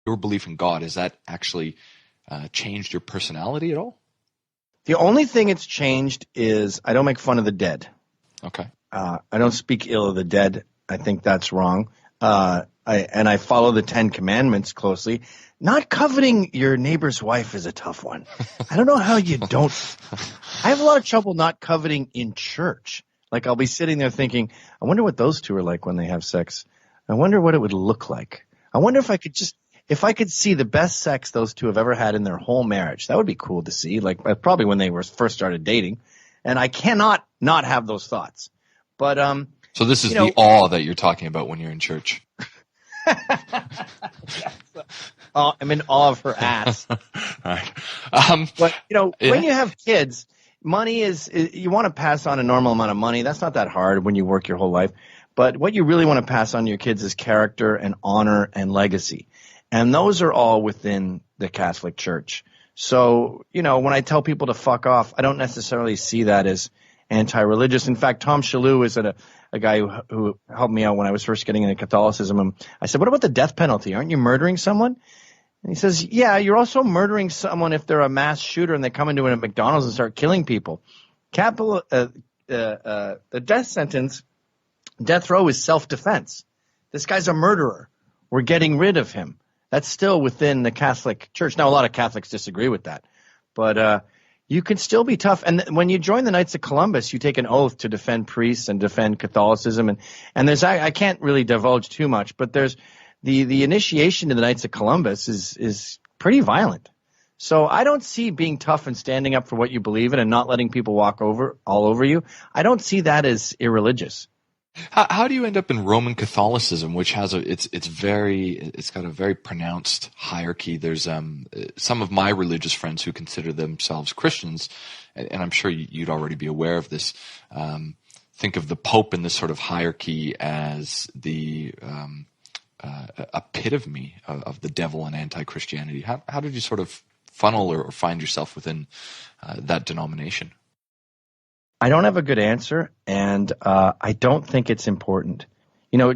your belief in God, has that actually changed your personality at all? The only thing it's changed is I don't make fun of the dead. Okay. I don't speak ill of the dead. I think that's wrong. I follow the 10 Commandments closely. Not coveting your neighbor's wife is a tough one. I don't know how you don't. I have a lot of trouble not coveting in church. Like I'll be sitting there thinking, I wonder what those two are like when they have sex. I wonder what it would look like. I wonder if I could see the best sex those two have ever had in their whole marriage. That would be cool to see. Like probably when they were first started dating. And I cannot not have those thoughts. But so this is the awe that you're talking about when you're in church. I'm in awe of her ass. Right. But when you have kids, money is you want to pass on a normal amount of money. That's not that hard when you work your whole life. But what you really want to pass on to your kids is character and honor and legacy. And those are all within the Catholic Church. So, when I tell people to fuck off, I don't necessarily see that as anti-religious. In fact, Tom Shalhoub is a guy who helped me out when I was first getting into Catholicism. And I said, what about the death penalty? Aren't you murdering someone? And he says, yeah, you're also murdering someone if they're a mass shooter and they come into a McDonald's and start killing people. The death sentence, death row is self-defense. This guy's a murderer. We're getting rid of him. That's still within the Catholic Church. Now, a lot of Catholics disagree with that. But you can still be tough. And when you join the Knights of Columbus, you take an oath to defend priests and defend Catholicism. And there's I can't really divulge too much, but there's the initiation to the Knights of Columbus is pretty violent. So I don't see being tough and standing up for what you believe in and not letting people walk all over you. I don't see that as irreligious. How do you end up in Roman Catholicism, which has it's got a very pronounced hierarchy? There's some of my religious friends who consider themselves Christians, and I'm sure you'd already be aware of this. Think of the Pope in this sort of hierarchy as the epitome of the devil and anti-Christianity. How did you sort of funnel or find yourself within that denomination? I don't have a good answer, and I don't think it's important.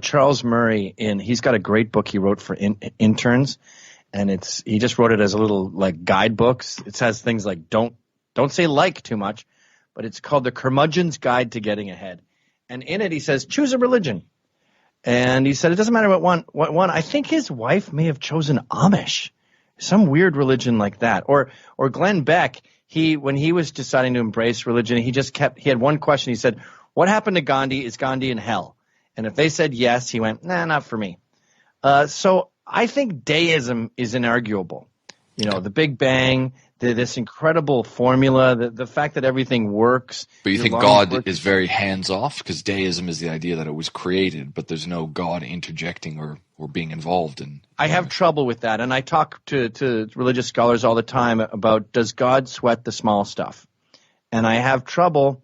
Charles Murray, he's got a great book he wrote for interns, and he just wrote it as a little like guidebooks. It has things like don't say like too much, but it's called The Curmudgeon's Guide to Getting Ahead. And in it, he says, choose a religion. And he said, it doesn't matter what one. I think his wife may have chosen Amish, some weird religion like that. Or Glenn Beck, when he was deciding to embrace religion, he had one question. He said, what happened to Gandhi? Is Gandhi in hell? And if they said yes, he went, nah, not for me. So I think deism is inarguable. The Big Bang, this incredible formula, the fact that everything works. But you think God is very hands-off? Because deism is the idea that it was created, but there's no God interjecting or being involved in. I have trouble with that, and I talk to religious scholars all the time about, does God sweat the small stuff? And I have trouble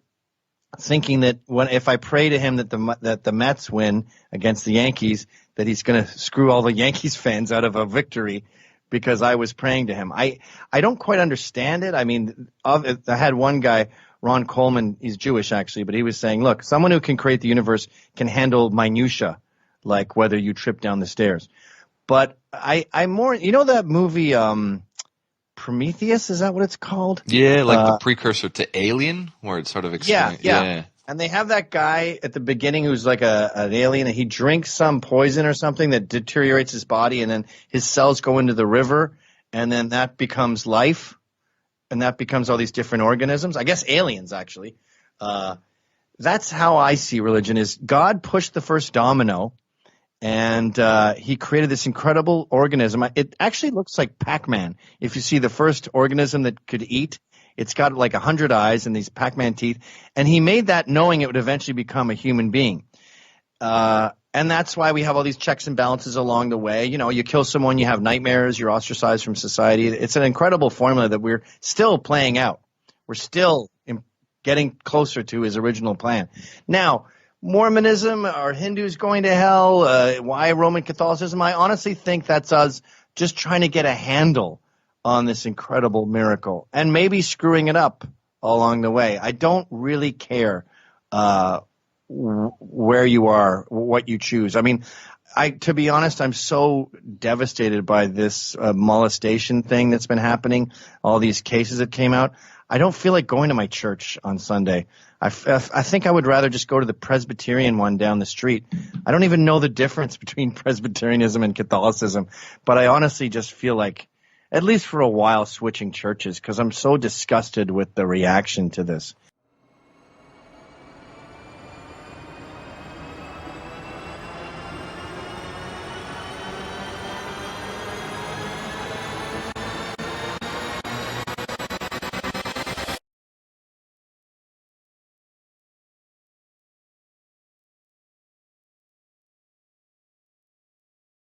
thinking that if I pray to him that the Mets win against the Yankees, that he's going to screw all the Yankees fans out of a victory because I was praying to him. I don't quite understand it. I mean, I had one guy, Ron Coleman, he's Jewish actually, but he was saying, look, someone who can create the universe can handle minutia, like whether you trip down the stairs. But I'm more, that movie Prometheus, is that what it's called? Yeah, like the precursor to Alien, where it sort of explains. Yeah. And they have that guy at the beginning who's like an alien, and he drinks some poison or something that deteriorates his body, and then his cells go into the river, and then that becomes life, and that becomes all these different organisms. I guess aliens, actually. That's how I see religion, is God pushed the first domino, and he created this incredible organism. It actually looks like Pac-Man. If you see the first organism that could eat, it's got like 100 eyes and these Pac-Man teeth. And he made that knowing it would eventually become a human being. And that's why we have all these checks and balances along the way. You kill someone, you have nightmares, you're ostracized from society. It's an incredible formula that we're still playing out. We're still getting closer to his original plan. Now, Mormonism, are Hindus going to hell? Why Roman Catholicism? I honestly think that's us just trying to get a handle on this incredible miracle and maybe screwing it up along the way. I don't really care where you are, what you choose. I mean, to be honest, I'm so devastated by this molestation thing that's been happening, all these cases that came out. I don't feel like going to my church on Sunday. I think I would rather just go to the Presbyterian one down the street. I don't even know the difference between Presbyterianism and Catholicism, but I honestly just feel like, at least for a while, switching churches because I'm so disgusted with the reaction to this.